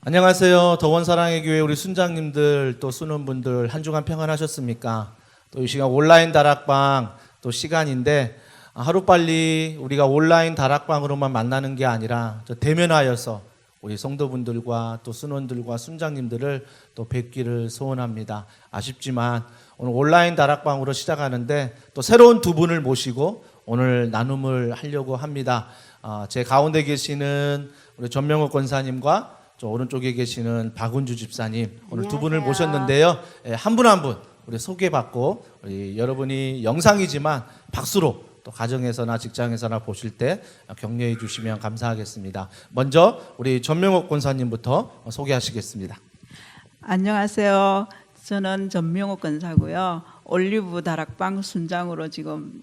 안녕하세요. 더원사랑의 교회 우리 순장님들 또 수능분들 한 주간 평안하셨습니까? 또 이 시간 온라인 다락방 또 시간인데 하루빨리 우리가 온라인 다락방으로만 만나는 게 아니라 대면하여서 우리 성도분들과 또 순원들과 순장님들을 또 뵙기를 소원합니다. 아쉽지만 오늘 온라인 다락방으로 시작하는데 또 새로운 두 분을 모시고 오늘 나눔을 하려고 합니다. 제 가운데 계시는 우리 전명옥 권사님과 저 오른쪽에 계시는 박은주 집사님 오늘 두 분을 모셨는데요. 한 분 한 분 우리 소개받고 우리 여러분이 영상이지만 박수로 또 가정에서나 직장에서나 보실 때 격려해 주시면 감사하겠습니다. 먼저 우리 전명옥 권사님부터 소개하시겠습니다. 안녕하세요. 저는 전명옥 권사고요. 올리브 다락방 순장으로 지금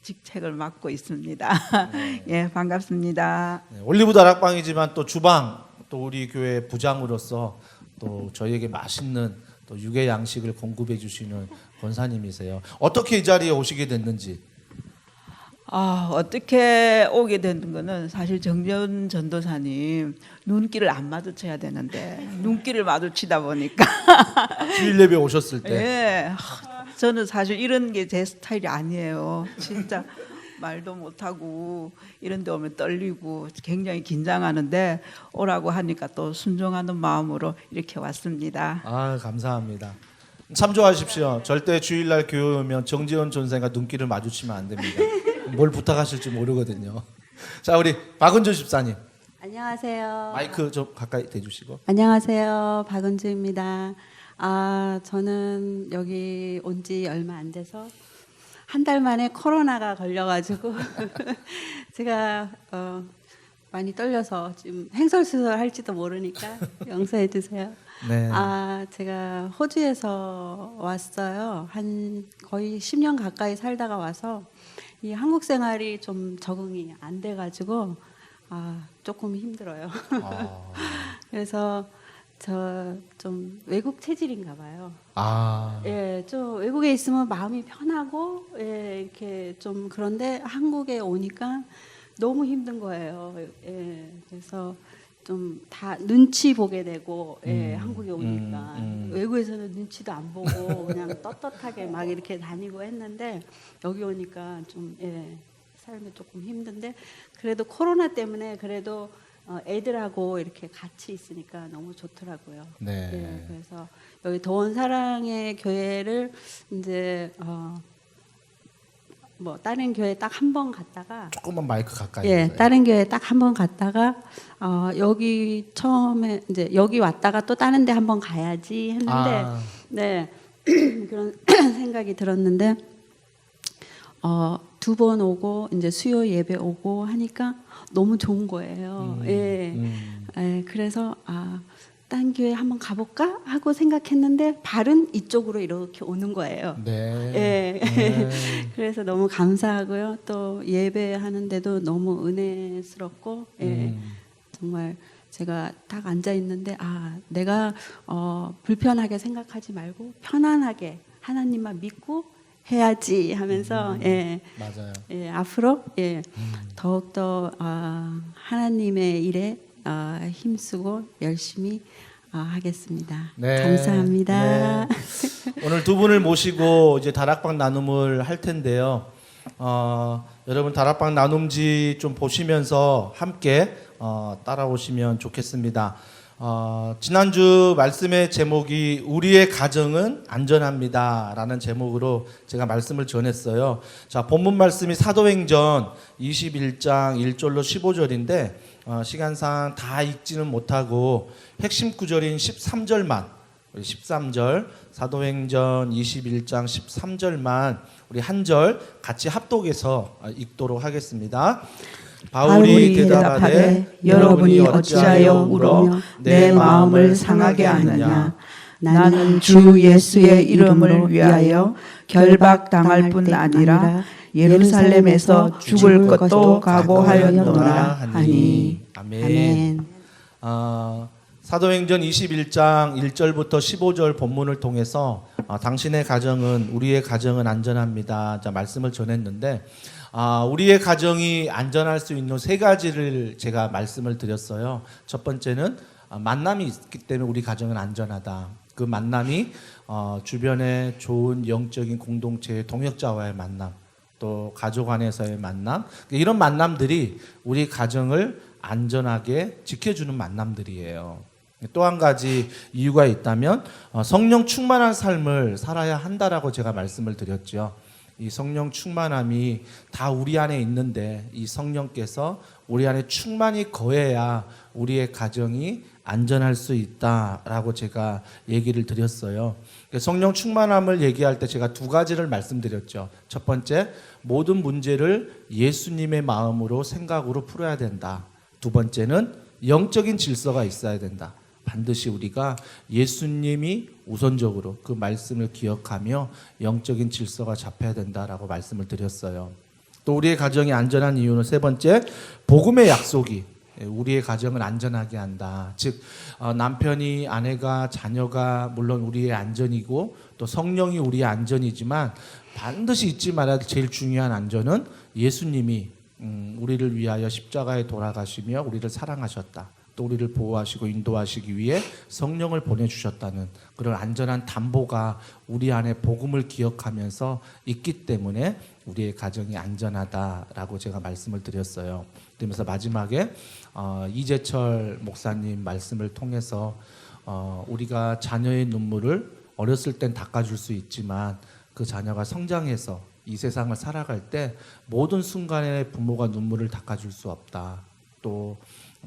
직책을 맡고 있습니다. 예, 반갑습니다. 네, 올리브 다락방이지만 또 주방 또 우리 교회 부장으로서 또 저희에게 맛있는 또 육의 양식을 공급해 주시는 권사님이세요. 어떻게 이 자리에 오시게 됐는지. 어떻게 오게 된 거는 사실 정전 전도사님 눈길을 안 마주쳐야 되는데 눈길을 마주치다 보니까 주일 예배 오셨을 때. 예, 저는 사실 이런 게 제 스타일이 아니에요. 진짜 말도 못하고 이런 데 오면 떨리고 굉장히 긴장하는데 오라고 하니까 또 순종하는 마음으로 이렇게 왔습니다. 감사합니다. 참조하십시오. 절대 주일날 교회 오면 정지원 전사가 눈길을 마주치면 안 됩니다. 뭘 부탁하실지 모르거든요. 자, 우리 박은주 집사님. 안녕하세요. 마이크 좀 가까이 대주시고. 안녕하세요. 박은주입니다. 저는 여기 온 지 얼마 안 돼서 한 달 만에 코로나가 걸려가지고 제가 많이 떨려서 지금 행설수설 할지도 모르니까 용서해 주세요. 네. 제가 호주에서 왔어요. 한 거의 10년 가까이 살다가 와서 이 한국 생활이 좀 적응이 안 돼가지고 조금 힘들어요. 그래서 저 좀 외국 체질인가 봐요. 예, 좀 외국에 있으면 마음이 편하고 예, 이렇게 좀 그런데 한국에 오니까 너무 힘든 거예요. 예, 그래서 좀 다 눈치 보게 되고 예, 한국에 오니까 외국에서는 눈치도 안 보고 그냥 떳떳하게 막 이렇게 다니고 했는데 여기 오니까 좀 예, 삶이 조금 힘든데 그래도 코로나 때문에 그래도 애들하고 이렇게 같이 있으니까 너무 좋더라고요. 네. 예, 그래서 여기 더원 사랑의 교회를 이제 뭐 다른 교회 딱 한 번 갔다가 조금만 마이크 가까이. 예, 해주세요. 다른 교회 딱 한 번 갔다가 여기 처음에 이제 여기 왔다가 또 다른 데 한 번 가야지 했는데 네 그런 생각이 들었는데 두 번 오고 이제 수요 예배 오고 하니까 너무 좋은 거예요. 예, 그래서 딴 교회 한번 가볼까 하고 생각했는데 발은 이쪽으로 이렇게 오는 거예요. 네. 예. 네. 그래서 너무 감사하고요. 또 예배하는데도 너무 은혜스럽고 예. 정말 제가 딱 앉아 있는데 내가 불편하게 생각하지 말고 편안하게 하나님만 믿고 해야지 하면서 예. 맞아요. 예, 앞으로 예. 더욱더 하나님의 일에 힘쓰고 열심히 하겠습니다. 네. 감사합니다. 네. 오늘 두 분을 모시고 이제 다락방 나눔을 할 텐데요. 여러분 다락방 나눔지 좀 보시면서 함께 따라오시면 좋겠습니다. 지난주 말씀의 제목이 우리의 가정은 안전합니다라는 제목으로 제가 말씀을 전했어요. 자, 본문 말씀이 사도행전 21장 1절로 15절인데 시간상 다 읽지는 못하고 핵심 구절인 13절만 13절 사도행전 21장 13절만 우리 한 절 같이 합독해서 읽도록 하겠습니다. 바울이 대답하되 여러분이 어찌하여 울어 내 마음을 상하게 하느냐. 나는 주 예수의 이름을 위하여 결박당할 뿐 아니라 예루살렘에서 죽을 것도 각오하였노라 하니. 아멘. 사도행전 21장 1절부터 15절 본문을 통해서 당신의 가정은 우리의 가정은 안전합니다. 자, 말씀을 전했는데 우리의 가정이 안전할 수 있는 세 가지를 제가 말씀을 드렸어요. 첫 번째는 만남이 있기 때문에 우리 가정은 안전하다. 그 만남이 주변에 좋은 영적인 공동체의 동역자와의 만남, 또 가족 안에서의 만남, 이런 만남들이 우리 가정을 안전하게 지켜주는 만남들이에요. 또 한 가지 이유가 있다면 성령 충만한 삶을 살아야 한다라고 제가 말씀을 드렸죠. 이 성령 충만함이 다 우리 안에 있는데 이 성령께서 우리 안에 충만히 거해야 우리의 가정이 안전할 수 있다라고 제가 얘기를 드렸어요. 성령 충만함을 얘기할 때 제가 두 가지를 말씀드렸죠. 첫 번째, 모든 문제를 예수님의 마음으로 생각으로 풀어야 된다. 두 번째는 영적인 질서가 있어야 된다. 반드시 우리가 예수님이 우선적으로 그 말씀을 기억하며 영적인 질서가 잡혀야 된다라고 말씀을 드렸어요. 또 우리의 가정이 안전한 이유는 세 번째, 복음의 약속이 우리의 가정을 안전하게 한다. 즉 남편이, 아내가, 자녀가 물론 우리의 안전이고 또 성령이 우리의 안전이지만 반드시 잊지 말아야 될 제일 중요한 안전은 예수님이 우리를 위하여 십자가에 돌아가시며 우리를 사랑하셨다. 또 우리를 보호하시고 인도하시기 위해 성령을 보내주셨다는 그런 안전한 담보가 우리 안에 복음을 기억하면서 있기 때문에 우리의 가정이 안전하다라고 제가 말씀을 드렸어요. 그러면서 마지막에 이재철 목사님 말씀을 통해서 우리가 자녀의 눈물을 어렸을 땐 닦아줄 수 있지만 그 자녀가 성장해서 이 세상을 살아갈 때 모든 순간에 부모가 눈물을 닦아줄 수 없다. 또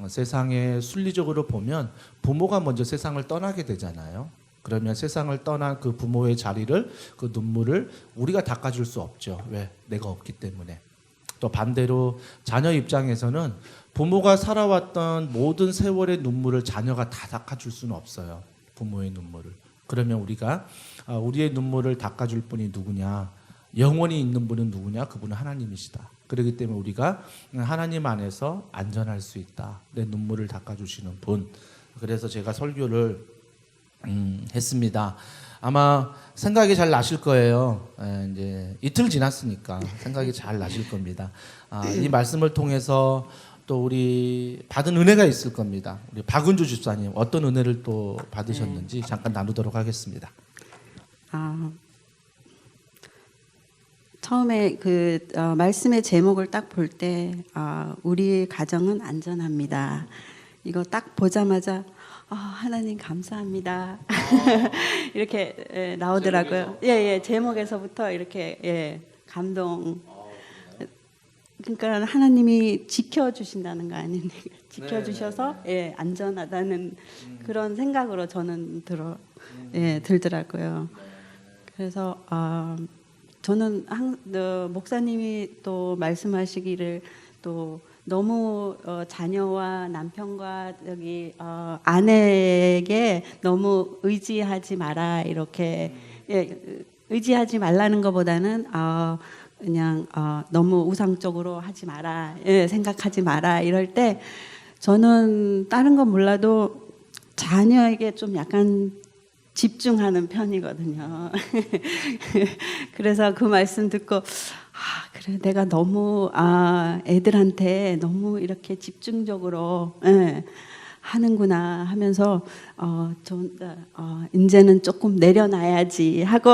세상에 순리적으로 보면 부모가 먼저 세상을 떠나게 되잖아요. 그러면 세상을 떠난 그 부모의 자리를, 그 눈물을 우리가 닦아줄 수 없죠. 왜? 내가 없기 때문에. 또 반대로 자녀 입장에서는 부모가 살아왔던 모든 세월의 눈물을 자녀가 다 닦아줄 수는 없어요. 부모의 눈물을. 그러면 우리가 우리의 눈물을 닦아줄 분이 누구냐? 영원히 있는 분은 누구냐? 그분은 하나님이시다. 그렇기 때문에 우리가 하나님 안에서 안전할 수 있다. 내 눈물을 닦아주시는 분. 그래서 제가 설교를 했습니다. 아마 생각이 잘 나실 거예요. 이제 이틀 지났으니까 생각이 잘 나실 겁니다. 이 말씀을 통해서 또 우리 받은 은혜가 있을 겁니다. 우리 박은주 집사님 어떤 은혜를 또 받으셨는지 잠깐 나누도록 하겠습니다. 처음에 그 말씀의 제목을 딱 볼 때 우리 가정은 안전합니다. 이거 딱 보자마자 하나님 감사합니다. 이렇게 나오더라고요. 예, 제목에서부터 이렇게 감동. 그러니까 하나님이 지켜주신다는 거 아닙니까? 지켜주셔서 안전하다는 그런 생각으로 저는 들더라고요. 그래서 저는 목사님이 또 말씀하시기를 또 너무 자녀와 남편과 여기 아내에게 너무 의지하지 마라 이렇게 의지하지 말라는 것보다는 그냥 너무 우상적으로 하지 마라 생각하지 마라 이럴 때 저는 다른 건 몰라도 자녀에게 좀 약간 집중하는 편이거든요. 그래서 그 말씀 듣고 그래 내가 너무 애들한테 너무 이렇게 집중적으로 하는구나 하면서 이제는 조금 내려놔야지 하고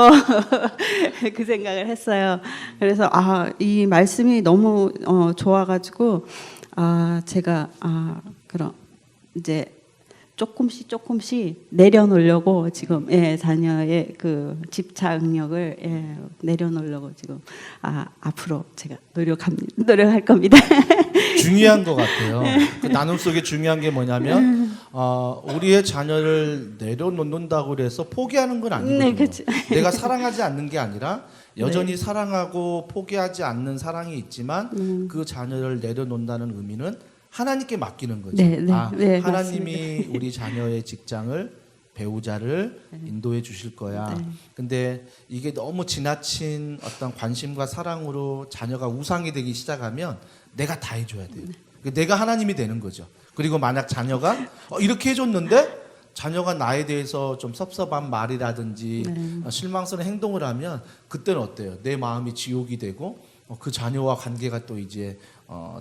그 생각을 했어요. 그래서 이 말씀이 너무 좋아가지고 제가 그럼 이제 조금씩 내려놓으려고 지금 자녀의 그 집착력을 내려놓으려고 지금 앞으로 제가 노력할 겁니다. 중요한 것 같아요. 그 나눔 속에 중요한 게 뭐냐면 우리의 자녀를 내려놓는다고 해서 포기하는 건 아니거든요. 네, 그치. 내가 사랑하지 않는 게 아니라 여전히 사랑하고 포기하지 않는 사랑이 있지만 그 자녀를 내려놓는다는 의미는 하나님께 맡기는 거죠. 네, 하나님이 맞습니다. 우리 자녀의 직장을 배우자를 인도해 주실 거야. 근데 이게 너무 지나친 어떤 관심과 사랑으로 자녀가 우상이 되기 시작하면 내가 다 해줘야 돼요. 내가 하나님이 되는 거죠. 그리고 만약 자녀가 이렇게 해줬는데 자녀가 나에 대해서 좀 섭섭한 말이라든지 실망스러운 행동을 하면 그때는 어때요? 내 마음이 지옥이 되고 그 자녀와 관계가 또 이제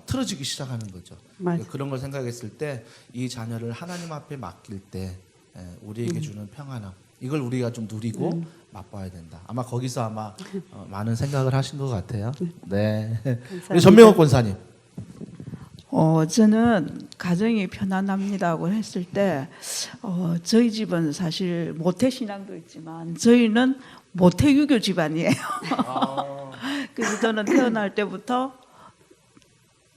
틀어지기 시작하는 거죠. 맞아요. 그런 걸 생각했을 때 이 자녀를 하나님 앞에 맡길 때 우리에게 주는 평안함 이걸 우리가 좀 누리고 맛봐야 된다. 아마 거기서 아마 많은 생각을 하신 것 같아요. 네. 우리 전명옥 권사님. 저는 가정이 편안합니다고 했을 때 저희 집은 사실 모태 신앙도 있지만 저희는 모태 유교 집안이에요. 그래서 저는 태어날 때부터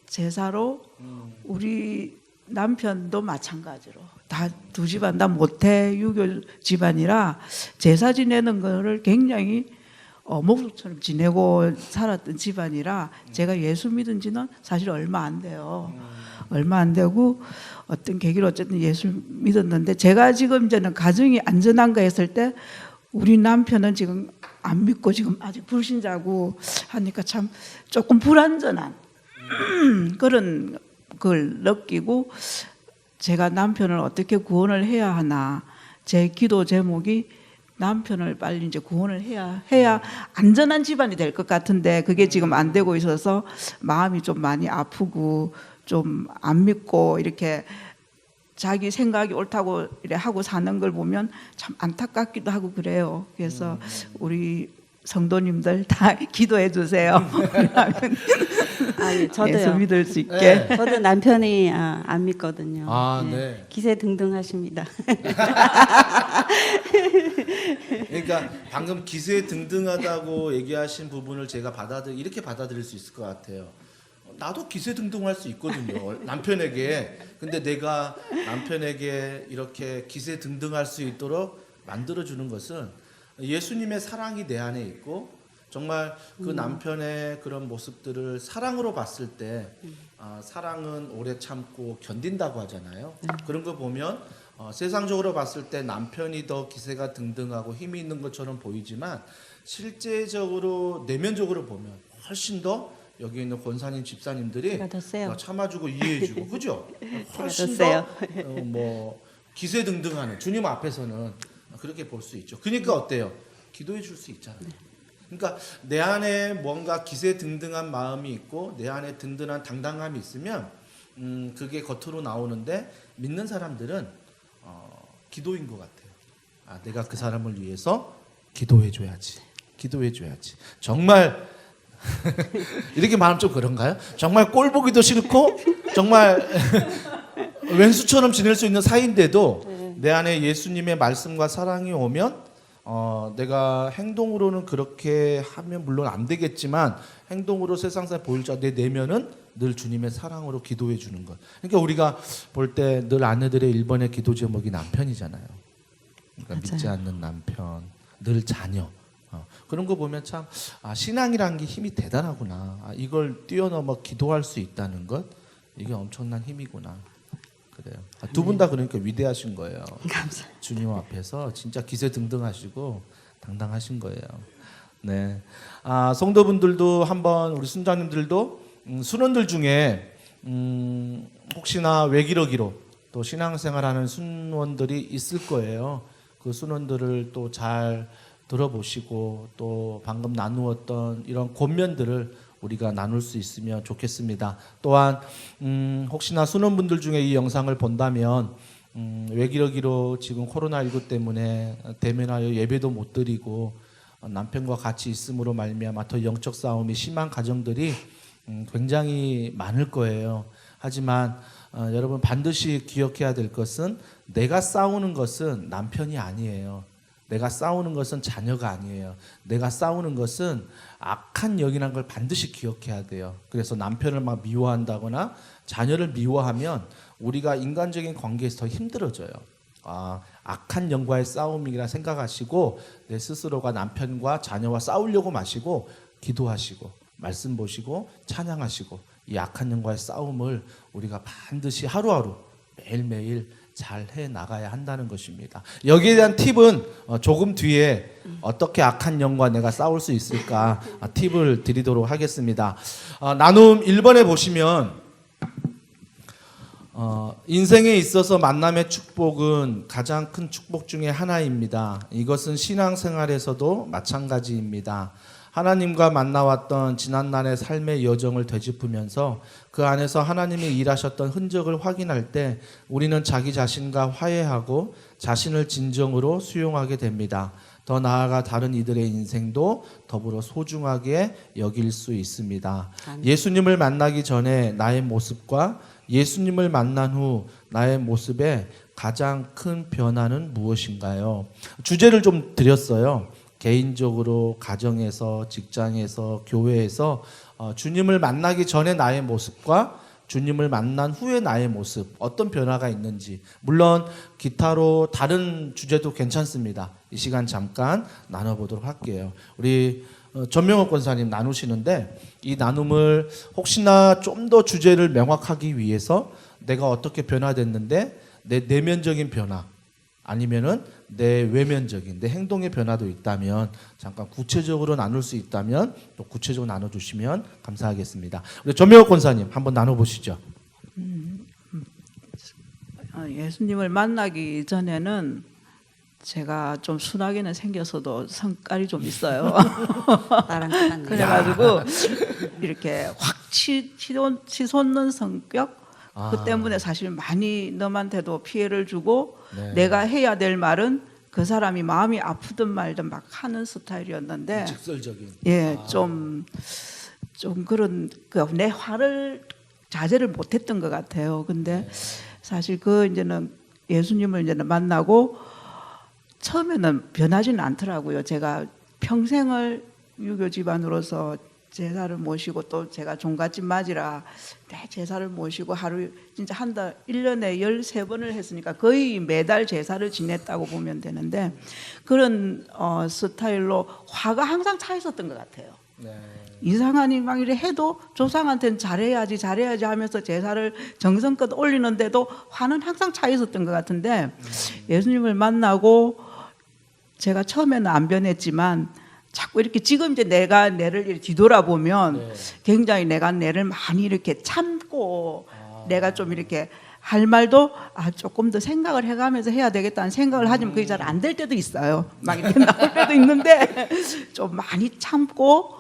제사로 우리 남편도 마찬가지로 다 두 집안 다 모태 유교 집안이라 제사 지내는 거를 굉장히 목수처럼 지내고 살았던 집안이라 제가 예수 믿은 지는 사실 얼마 안 돼요. 얼마 안 되고 어떤 계기로 어쨌든 예수 믿었는데 제가 지금 이제는 가정이 안전한가 했을 때 우리 남편은 지금 안 믿고 지금 아직 불신자고 하니까 참 조금 불안전한 그런 걸 느끼고 제가 남편을 어떻게 구원을 해야 하나 제 기도 제목이 남편을 빨리 이제 구원을 해야 안전한 집안이 될 것 같은데 그게 지금 안 되고 있어서 마음이 좀 많이 아프고 좀 안 믿고 이렇게 자기 생각이 옳다고 이래 하고 사는 걸 보면 참 안타깝기도 하고 그래요. 그래서 우리 성도님들 다 기도해 주세요. 예, 예수 저도요. 믿을 수 있게. 네. 저도 남편이 안 믿거든요. 네. 기세등등하십니다. 그러니까 방금 기세등등하다고 얘기하신 부분을 제가 이렇게 받아들일 수 있을 것 같아요. 나도 기세등등할 수 있거든요. 남편에게. 근데 내가 남편에게 이렇게 기세등등할 수 있도록 만들어 주는 것은 예수님의 사랑이 내 안에 있고 정말 그 남편의 그런 모습들을 사랑으로 봤을 때 사랑은 오래 참고 견딘다고 하잖아요. 그런 거 보면 세상적으로 봤을 때 남편이 더 기세가 등등하고 힘이 있는 것처럼 보이지만 실제적으로 내면적으로 보면 훨씬 더 여기 있는 권사님 집사님들이 제가 더 세요. 참아주고 이해해주고 그죠? 훨씬 더 세요. 더 기세등등하는 주님 앞에서는 그렇게 볼 수 있죠. 그러니까 어때요? 기도해 줄 수 있잖아요. 그러니까 내 안에 뭔가 기세등등한 마음이 있고 내 안에 든든한 당당함이 있으면 그게 겉으로 나오는데 믿는 사람들은 기도인 것 같아요. 내가 그 사람을 위해서 기도해 줘야지. 기도해 줘야지. 정말 이렇게 말하면 좀 그런가요? 정말 꼴 보기도 싫고 정말 왼수처럼 지낼 수 있는 사이인데도 내 안에 예수님의 말씀과 사랑이 오면 내가 행동으로는 그렇게 하면 물론 안 되겠지만 행동으로 세상사에 보일자 내 내면은 늘 주님의 사랑으로 기도해 주는 것. 그러니까 우리가 볼 때 늘 아내들의 1번의 기도 제목이 남편이잖아요. 그러니까 맞아요. 믿지 않는 남편, 늘 자녀. 그런 거 보면 참 신앙이라는 게 힘이 대단하구나. 이걸 뛰어넘어 기도할 수 있다는 것 이게 엄청난 힘이구나. 그래요. 두 분 다 그러니까 위대하신 거예요. 감사합니다. 주님 앞에서 진짜 기세등등하시고 당당하신 거예요. 네. 성도분들도 한번 우리 순자님들도 순원들 중에 혹시나 외기러기로 또 신앙생활하는 순원들이 있을 거예요. 그 순원들을 또 잘 들어보시고 또 방금 나누었던 이런 권면들을 우리가 나눌 수 있으면 좋겠습니다. 또한 혹시나 순원분들 중에 이 영상을 본다면 외기러기로 지금 코로나19 때문에 대면하여 예배도 못 드리고 남편과 같이 있음으로 말미암아 더 영적 싸움이 심한 가정들이 굉장히 많을 거예요. 하지만 여러분 반드시 기억해야 될 것은 내가 싸우는 것은 남편이 아니에요. 내가 싸우는 것은 자녀가 아니에요. 내가 싸우는 것은 악한 영이라는 걸 반드시 기억해야 돼요. 그래서 남편을 막 미워한다거나 자녀를 미워하면 우리가 인간적인 관계에서 더 힘들어져요. 악한 영과의 싸움이라 생각하시고 내 스스로가 남편과 자녀와 싸우려고 마시고 기도하시고 말씀 보시고 찬양하시고 이 악한 영과의 싸움을 우리가 반드시 하루하루 매일매일 잘 해나가야 한다는 것입니다. 여기에 대한 팁은 조금 뒤에 어떻게 악한 영과 내가 싸울 수 있을까 팁을 드리도록 하겠습니다. 나눔 1번에 보시면 인생에 있어서 만남의 축복은 가장 큰 축복 중에 하나입니다. 이것은 신앙생활에서도 마찬가지입니다. 하나님과 만나왔던 지난날의 삶의 여정을 되짚으면서 그 안에서 하나님이 일하셨던 흔적을 확인할 때 우리는 자기 자신과 화해하고 자신을 진정으로 수용하게 됩니다. 더 나아가 다른 이들의 인생도 더불어 소중하게 여길 수 있습니다. 예수님을 만나기 전에 나의 모습과 예수님을 만난 후 나의 모습의 가장 큰 변화는 무엇인가요? 주제를 좀 드렸어요. 개인적으로, 가정에서, 직장에서, 교회에서 주님을 만나기 전에 나의 모습과 주님을 만난 후에 나의 모습, 어떤 변화가 있는지. 물론 기타로 다른 주제도 괜찮습니다. 이 시간 잠깐 나눠보도록 할게요. 우리 전명옥 권사님 나누시는데 이 나눔을 혹시나 좀 더 주제를 명확하기 위해서 내가 어떻게 변화됐는데 내 내면적인 변화 아니면은 내 외면적인 내 행동의 변화도 있다면 잠깐 구체적으로 나눌 수 있다면 또 구체적으로 나눠주시면 감사하겠습니다. 우리 전명옥 권사님 한번 나눠보시죠. 예수님을 만나기 전에는 제가 좀 순하게는 생겨서도 성깔이 좀 있어요. 나랑 똑같네. 그래가지고 이렇게 확 치솟는 성격 그 때문에 사실 많이 남한테도 피해를 주고 네. 내가 해야 될 말은 그 사람이 마음이 아프든 말든 막 하는 스타일이었는데 직설적인. 예, 좀 그런 내 화를 자제를 못했던 것 같아요. 근데 사실 이제는 예수님을 이제는 만나고 처음에는 변하지는 않더라고요. 제가 평생을 유교 집안으로서 제사를 모시고 또 제가 종갓집 맞이라 제사를 모시고 하루 진짜 한 달 1년에 13번을 했으니까 거의 매달 제사를 지냈다고 보면 되는데 그런 스타일로 화가 항상 차 있었던 것 같아요. 네. 이상하니 막 이래 해도 조상한테는 잘해야지 하면서 제사를 정성껏 올리는데도 화는 항상 차 있었던 것 같은데 예수님을 만나고 제가 처음에는 안 변했지만 자꾸 이렇게 지금 이제 내가 내를 이렇게 뒤돌아보면 굉장히 내가 내를 많이 이렇게 참고 내가 좀 이렇게 할 말도 조금 더 생각을 해가면서 해야 되겠다는 생각을 하지만 그게 잘 안 될 때도 있어요. 막 이렇게 나올 때도 있는데 좀 많이 참고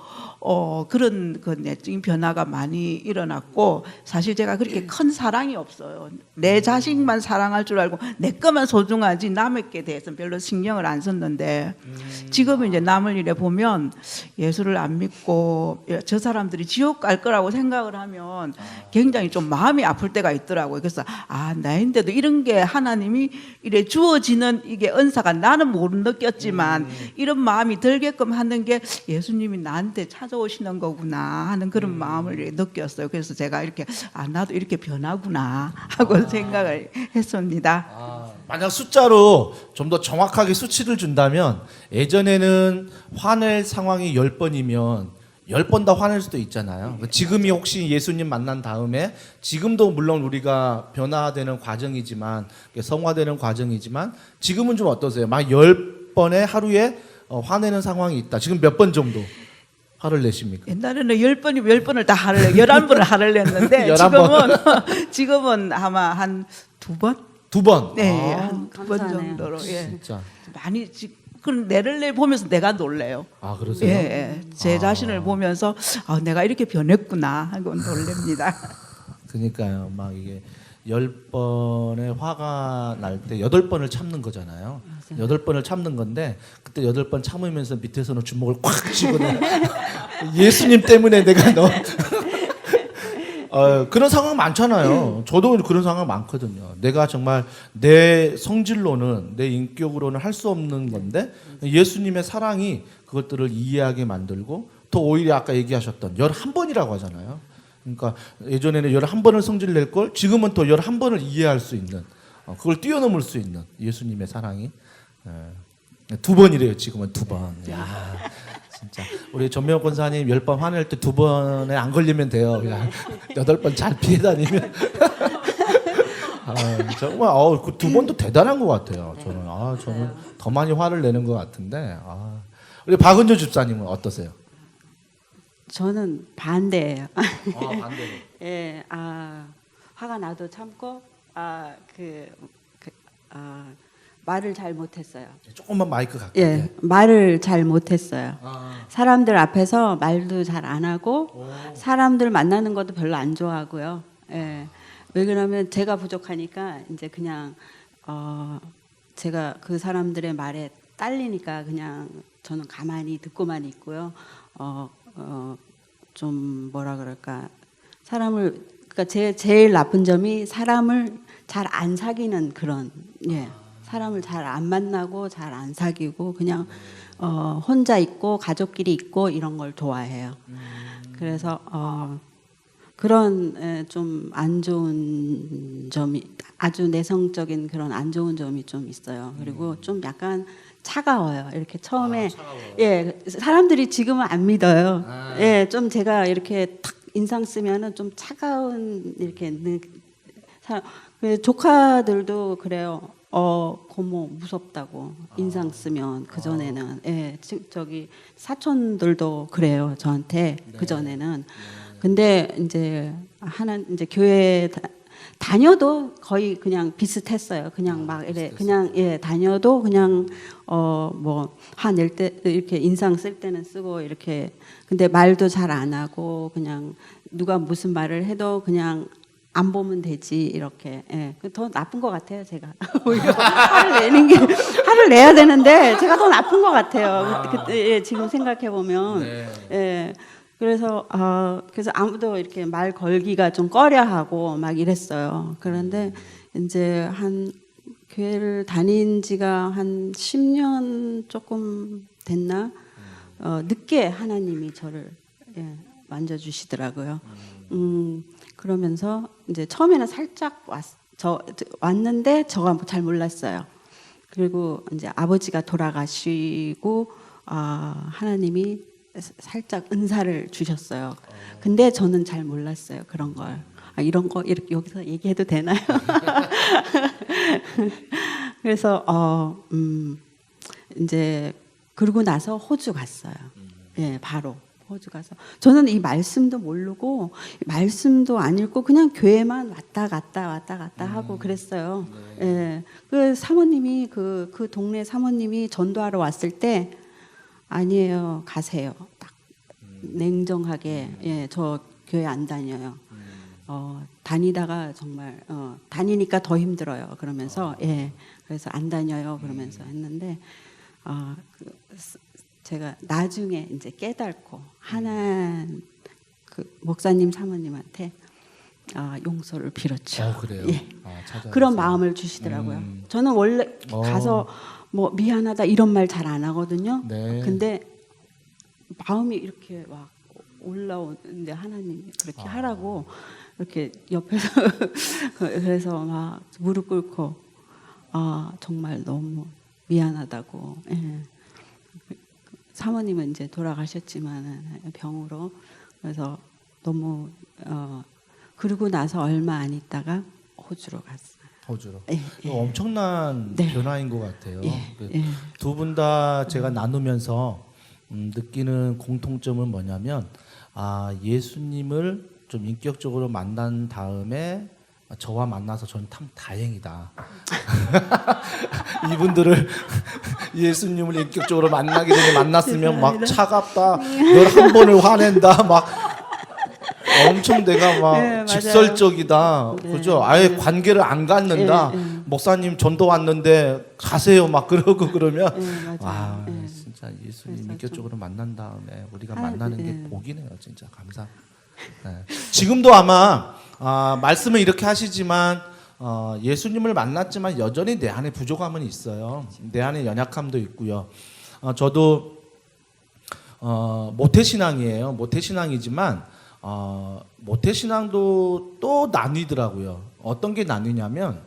그런 내적인 변화가 많이 일어났고 사실 제가 그렇게 큰 사랑이 없어요. 내 자식만 사랑할 줄 알고 내 것만 소중하지 남에게 대해서는 별로 신경을 안 썼는데 지금은 이제 남을 이래 보면 예수를 안 믿고 저 사람들이 지옥 갈 거라고 생각을 하면 굉장히 좀 마음이 아플 때가 있더라고요. 그래서 나인데도 이런 게 하나님이 이래 주어지는 이게 은사가 나는 못 느꼈지만 이런 마음이 들게끔 하는 게 예수님이 나한테 찾아오시는 거구나 하는 그런 마음을 느꼈어요. 그래서 제가 이렇게 나도 이렇게 변하구나 하고 생각을 했습니다. 만약 숫자로 좀 더 정확하게 수치를 준다면 예전에는 화낼 상황이 10번이면 10번 다 화낼 수도 있잖아요. 지금이 혹시 예수님 만난 다음에 지금도 물론 우리가 변화되는 과정이지만 성화되는 과정이지만 지금은 좀 어떠세요? 막 10번에 하루에 화내는 상황이 있다. 지금 몇 번 정도 화를 내십니까? 옛날에는 10번을 다 화를 내 11번을 화를 냈는데 11번. 지금은 아마 한 2번? 2번. 네, 한 2번 감사하네요. 정도로. 예. 진짜. 많이 그런 내를 내 보면서 내가 놀래요. 그러세요? 예, 제 자신을 보면서 내가 이렇게 변했구나 하고 놀랍니다. 그러니까요. 막 이게 10번의 화가 날 때 8번을 참는 거잖아요. 8번을 참는 건데 그때 8번 참으면서 밑에서는 주먹을 꽉 쥐고 예수님 때문에 내가 그런 상황 많잖아요. 저도 그런 상황 많거든요. 내가 정말 내 성질로는 내 인격으로는 할 수 없는 건데 예수님의 사랑이 그것들을 이해하게 만들고 또 오히려 아까 얘기하셨던 11번이라고 하잖아요. 그러니까 예전에는 11번을 성질 낼 걸 지금은 또 11번을 이해할 수 있는 그걸 뛰어넘을 수 있는 예수님의 사랑이 2번이래요. 지금은 2번. 야, 진짜 우리 전명옥 권사님 10번 화낼 때 2번에 안 걸리면 돼요. 그냥 8번 잘 피해 다니면 정말 그 2번도 대단한 것 같아요. 저는 더 많이 화를 내는 것 같은데 우리 박은주 집사님은 어떠세요? 저는 반대예요. 반대로. 예, 화가 나도 참고 말을 잘 못했어요. 조금만 마이크 가까이. 예, 말을 잘 못했어요. 아, 사람들 앞에서 말도 잘 안 하고 오. 사람들 만나는 것도 별로 안 좋아하고요. 예. 왜 그러면 제가 부족하니까 이제 그냥 제가 그 사람들의 말에 딸리니까 그냥 저는 가만히 듣고만 있고요. 좀 뭐라 그럴까 사람을 그러니까 제일 나쁜 점이 사람을 잘 안 사귀는 그런 사람을 잘 안 만나고 잘 안 사귀고 그냥 혼자 있고 가족끼리 있고 이런 걸 좋아해요. 그래서 그런 좀 안 좋은 점이 아주 내성적인 그런 안 좋은 점이 좀 있어요. 그리고 좀 약간 차가워요. 이렇게 처음에 예 사람들이 지금은 안 믿어요. 예, 좀 제가 이렇게 탁 인상 쓰면은 좀 차가운 이렇게 조카들도 그래요. 고모 무섭다고 인상 쓰면 그 전에는 예 저기 사촌들도 그래요 저한테 그 전에는 근데 이제 이제 교회 다녀도 거의 그냥 비슷했어요. 그냥 막 이래 그냥 예 다녀도 그냥 뭐 화낼 때 이렇게 인상 쓸 때는 쓰고 이렇게 근데 말도 잘 안 하고 그냥 누가 무슨 말을 해도 그냥 안 보면 되지 이렇게 더 나쁜 것 같아요 제가 화를 내야 되는데 제가 더 나쁜 것 같아요 그때 지금 생각해 보면 그래서 아무도 이렇게 말 걸기가 좀 꺼려하고 막 이랬어요. 그런데 이제 한 교회를 다닌 지가 한 10년 조금 됐나 늦게 하나님이 저를 만져주시더라고요. 그러면서 이제 처음에는 살짝 왔는데 저가 잘 몰랐어요. 그리고 이제 아버지가 돌아가시고 하나님이 살짝 은사를 주셨어요. 근데 저는 잘 몰랐어요. 그런 걸. 이런 거 이렇게 여기서 얘기해도 되나요? 그래서 이제 그러고 나서 호주 갔어요. 예, 바로 호주 가서 저는 이 말씀도 모르고 말씀도 안 읽고 그냥 교회만 왔다 갔다 하고 그랬어요. 예, 그 사모님이 그 동네 사모님이 전도하러 왔을 때 아니에요, 가세요. 딱 냉정하게 저 교회 안 다녀요. 다니다가 정말 다니니까 더 힘들어요. 그러면서 그래서 안 다녀요. 그러면서 했는데 제가 나중에 이제 깨닫고 그 목사님 사모님한테 용서를 빌었죠. 그래요. 예. 그런 마음을 주시더라고요. 저는 원래 가서 뭐 미안하다 이런 말 잘 안 하거든요. 네. 근데 마음이 이렇게 막 올라오는데 하나님이 그렇게 하라고 이렇게 옆에서 그래서 막 무릎 꿇고 정말 너무 미안하다고. 사모님은 이제 돌아가셨지만 병으로 그래서 너무 그러고 나서 얼마 안 있다가 호주로 갔어요. 호주로. 예. 엄청난 네. 변화인 것 같아요. 예. 두 분 다 제가 나누면서 느끼는 공통점은 뭐냐면 예수님을 좀 인격적으로 만난 다음에 저와 만나서 저는 참 다행이다. 이분들을 예수님을 인격적으로 만나기 전에 만났으면 막 차갑다, 널 한 번을 화낸다, 막 엄청 내가 막 네, 맞아요. 직설적이다, 네, 그죠? 아예 관계를 안 갖는다. 목사님 전도 왔는데 가세요, 막 그러고 그러면 맞아요. 진짜 예수님 그래서 인격적으로 만난 다음에 우리가 아, 만나는 네. 게 복이네요, 진짜 감사. 지금도 아마 말씀을 이렇게 하시지만 예수님을 만났지만 여전히 내 안에 부족함은 있어요. 내 안에 연약함도 있고요. 저도 모태신앙이에요. 모태신앙이지만 모태신앙도 또 나뉘더라고요. 어떤 게 나뉘냐면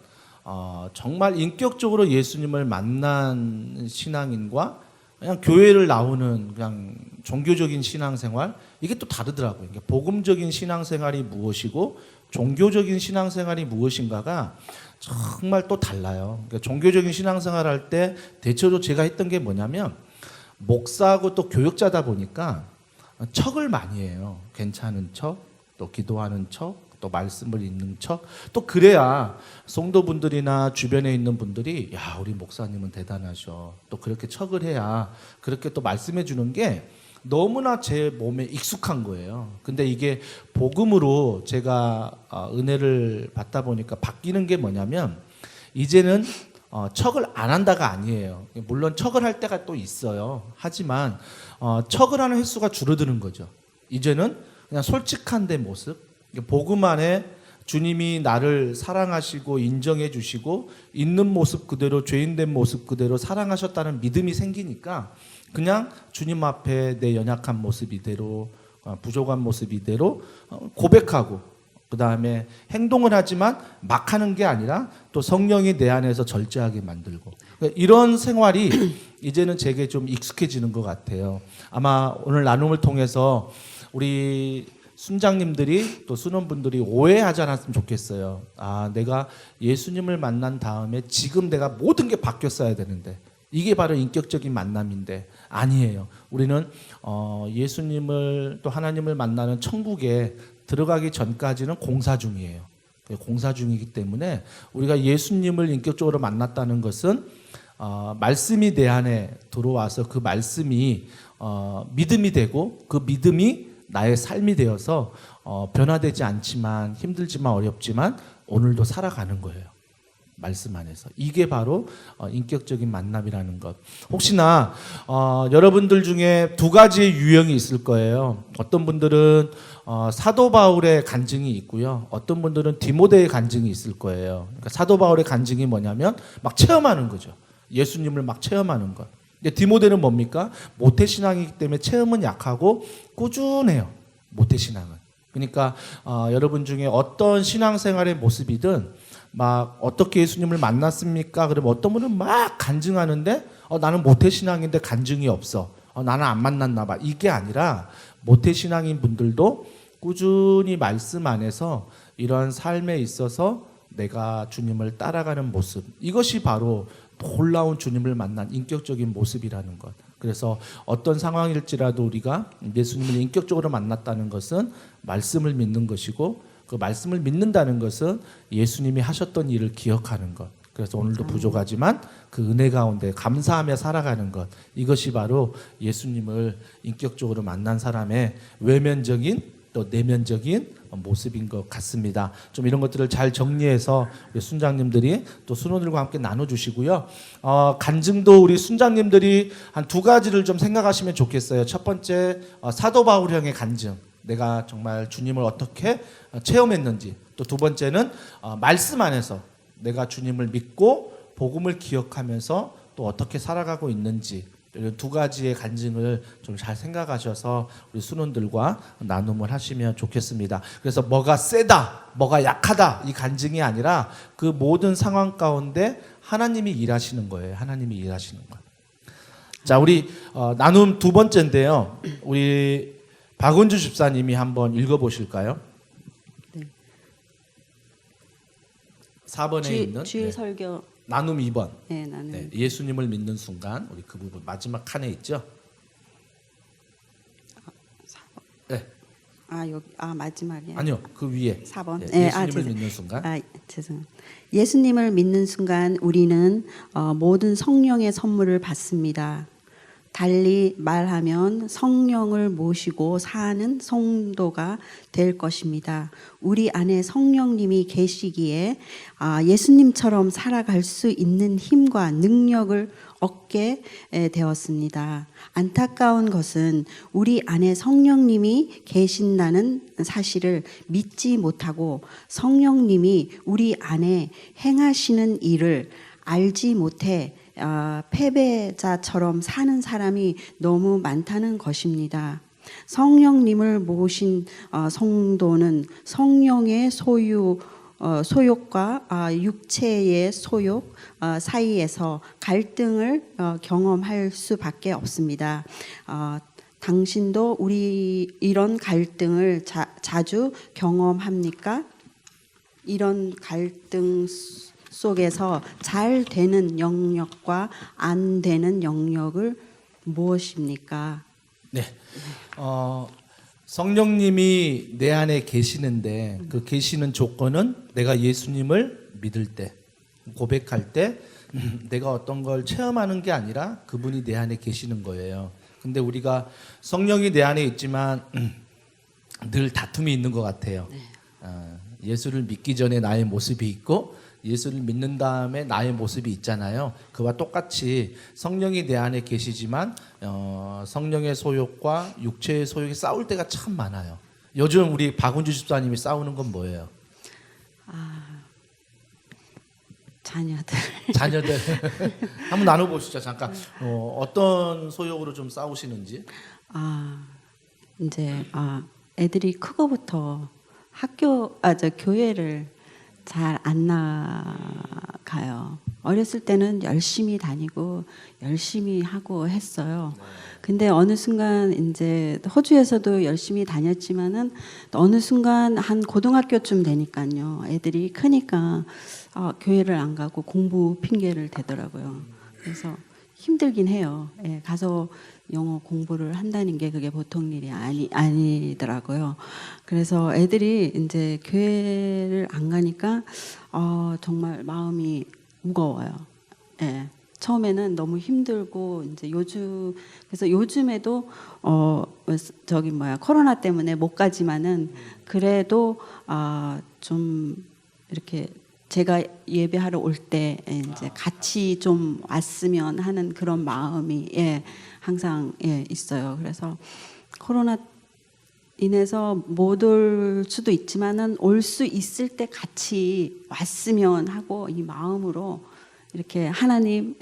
정말 인격적으로 예수님을 만난 신앙인과 그냥 교회를 나오는 그냥 종교적인 신앙생활 이게 또 다르더라고요. 그러니까 복음적인 신앙생활이 무엇이고 종교적인 신앙생활이 무엇인가가 정말 또 달라요. 그러니까 종교적인 신앙생활 할 때 대체로 제가 했던 게 뭐냐면 목사하고 또 교역자다 보니까 척을 많이 해요. 괜찮은 척, 또 기도하는 척, 또 말씀을 읽는 척, 또 그래야 성도분들이나 주변에 있는 분들이 야, 우리 목사님은 대단하셔. 또 그렇게 척을 해야 그렇게 또 말씀해 주는 게 너무나 제 몸에 익숙한 거예요. 근데 이게 복음으로 제가 은혜를 받다 보니까 바뀌는 게 뭐냐면 이제는 척을 안 한다가 아니에요. 물론 척을 할 때가 또 있어요. 하지만 척을 하는 횟수가 줄어드는 거죠. 이제는 그냥 솔직한 내 모습, 복음 안에 주님이 나를 사랑하시고 인정해 주시고 있는 모습 그대로, 죄인된 모습 그대로 사랑하셨다는 믿음이 생기니까 그냥 주님 앞에 내 연약한 모습 이대로, 부족한 모습 이대로 고백하고, 그 다음에 행동을 하지만 막 하는 게 아니라 또 성령이 내 안에서 절제하게 만들고, 이런 생활이 이제는 제게 좀 익숙해지는 것 같아요. 아마 오늘 나눔을 통해서 우리 순장님들이 또 순원분들이 오해하지 않았으면 좋겠어요. 아, 내가 예수님을 만난 다음에 지금 내가 모든 게 바뀌었어야 되는데, 이게 바로 인격적인 만남인데 아니에요. 우리는 예수님을 또 하나님을 만나는 천국에 들어가기 전까지는 공사 중이에요. 공사 중이기 때문에 우리가 예수님을 인격적으로 만났다는 것은 말씀이 내 안에 들어와서 그 말씀이 믿음이 되고 그 믿음이 나의 삶이 되어서 변화되지 않지만 힘들지만 어렵지만 오늘도 살아가는 거예요. 말씀 안에서. 이게 바로 인격적인 만남이라는 것. 혹시나 여러분들 중에 두 가지의 유형이 있을 거예요. 어떤 분들은 사도 바울의 간증이 있고요. 어떤 분들은 디모데의 간증이 있을 거예요. 그러니까 사도 바울의 간증이 뭐냐면 막 체험하는 거죠. 예수님을 막 체험하는 것. 근데 디모데는 뭡니까? 모태신앙이기 때문에 체험은 약하고 꾸준해요. 모태신앙은. 그러니까 여러분 중에 어떤 신앙생활의 모습이든 막 어떻게 예수님을 만났습니까? 그러면 어떤 분은 막 간증하는데 나는 모태신앙인데 간증이 없어. 나는 안 만났나 봐. 이게 아니라 모태신앙인 분들도 꾸준히 말씀 안에서 이러한 삶에 있어서 내가 주님을 따라가는 모습, 이것이 바로 놀라운 주님을 만난 인격적인 모습이라는 것. 그래서 어떤 상황일지라도 우리가 예수님을 인격적으로 만났다는 것은 말씀을 믿는 것이고, 그 말씀을 믿는다는 것은 예수님이 하셨던 일을 기억하는 것. 그래서 오늘도 부족하지만 그 은혜 가운데 감사하며 살아가는 것. 이것이 바로 예수님을 인격적으로 만난 사람의 외면적인 또 내면적인 모습인 것 같습니다. 좀 이런 것들을 잘 정리해서 우리 순장님들이 또 순원들과 함께 나눠주시고요. 간증도 우리 순장님들이 한 두 가지를 좀 생각하시면 좋겠어요. 첫 번째, 사도 바울형의 간증. 내가 정말 주님을 어떻게 체험했는지. 또 두 번째는 말씀 안에서 내가 주님을 믿고 복음을 기억하면서 또 어떻게 살아가고 있는지. 이런 두 가지의 간증을 좀 잘 생각하셔서 우리 순원들과 나눔을 하시면 좋겠습니다. 그래서 뭐가 세다, 뭐가 약하다 이 간증이 아니라 그 모든 상황 가운데 하나님이 일하시는 거예요. 하나님이 일하시는 거. 자, 우리 나눔 두 번째인데요. 우리 박은주 집사님이 한번 읽어보실까요? 네. 4번에 있는 주일 설교. 나눔 2번. 네, 나는. 네, 예수님을 믿는 순간. 우리 그 부분 마지막 칸에 있죠? 네. 여기 마지막이야. 아니요, 그 위에 4번. 네, 예수님을 믿는 순간. 죄송합니다. 예수님을 믿는 순간 우리는 모든 성령의 선물을 받습니다. 달리 말하면 성령을 모시고 사는 성도가 될 것입니다. 우리 안에 성령님이 계시기에 예수님처럼 살아갈 수 있는 힘과 능력을 얻게 되었습니다. 안타까운 것은 우리 안에 성령님이 계신다는 사실을 믿지 못하고 성령님이 우리 안에 행하시는 일을 알지 못해 패배자처럼 사는 사람이 너무 많다는 것입니다. 성령님을 모신 성도는 성령의 소욕과 육체의 소욕 사이에서 갈등을 경험할 수밖에 없습니다. 당신도 우리 이런 갈등을 자주 경험합니까? 이런 갈등 속에서 잘 되는 영역과 안 되는 영역을 무엇입니까? 네. 성령님이 내 안에 계시는데 그 계시는 조건은 내가 예수님을 믿을 때, 고백할 때 내가 어떤 걸 체험하는 게 아니라 그분이 내 안에 계시는 거예요. 근데 우리가 성령이 내 안에 있지만 늘 다툼이 있는 것 같아요. 예수를 믿기 전에 나의 모습이 있고 예수를 믿는 다음에 나의 모습이 있잖아요. 그와 똑같이 성령이 내 안에 계시지만 성령의 소욕과 육체의 소욕이 싸울 때가 참 많아요. 요즘 우리 박은주 집사님이 싸우는 건 뭐예요? 자녀들. 자녀들. 한번 나눠보시죠. 잠깐. 어떤 소욕으로 좀 싸우시는지. 이제 애들이 크고부터 교회를 잘 안 나가요. 어렸을 때는 열심히 다니고 열심히 하고 했어요. 근데 어느 순간 이제 호주에서도 열심히 다녔지만은 어느 순간 한 고등학교쯤 되니까요. 애들이 크니까 교회를 안 가고 공부 핑계를 대더라고요. 그래서 힘들긴 해요. 예, 가서 영어 공부를 한다는 게 그게 보통 일이 아니더라고요. 그래서 애들이 이제 교회를 안 가니까 정말 마음이 무거워요. 예. 처음에는 너무 힘들고 이제 그래서 요즘에도 코로나 때문에 못 가지만은 그래도 좀 이렇게 제가 예배하러 올 때 이제 같이 좀 왔으면 하는 그런 마음이 항상 있어요. 그래서 코로나 인해서 못 올 수도 있지만은 올 수 있을 때 같이 왔으면 하고 이 마음으로 이렇게 하나님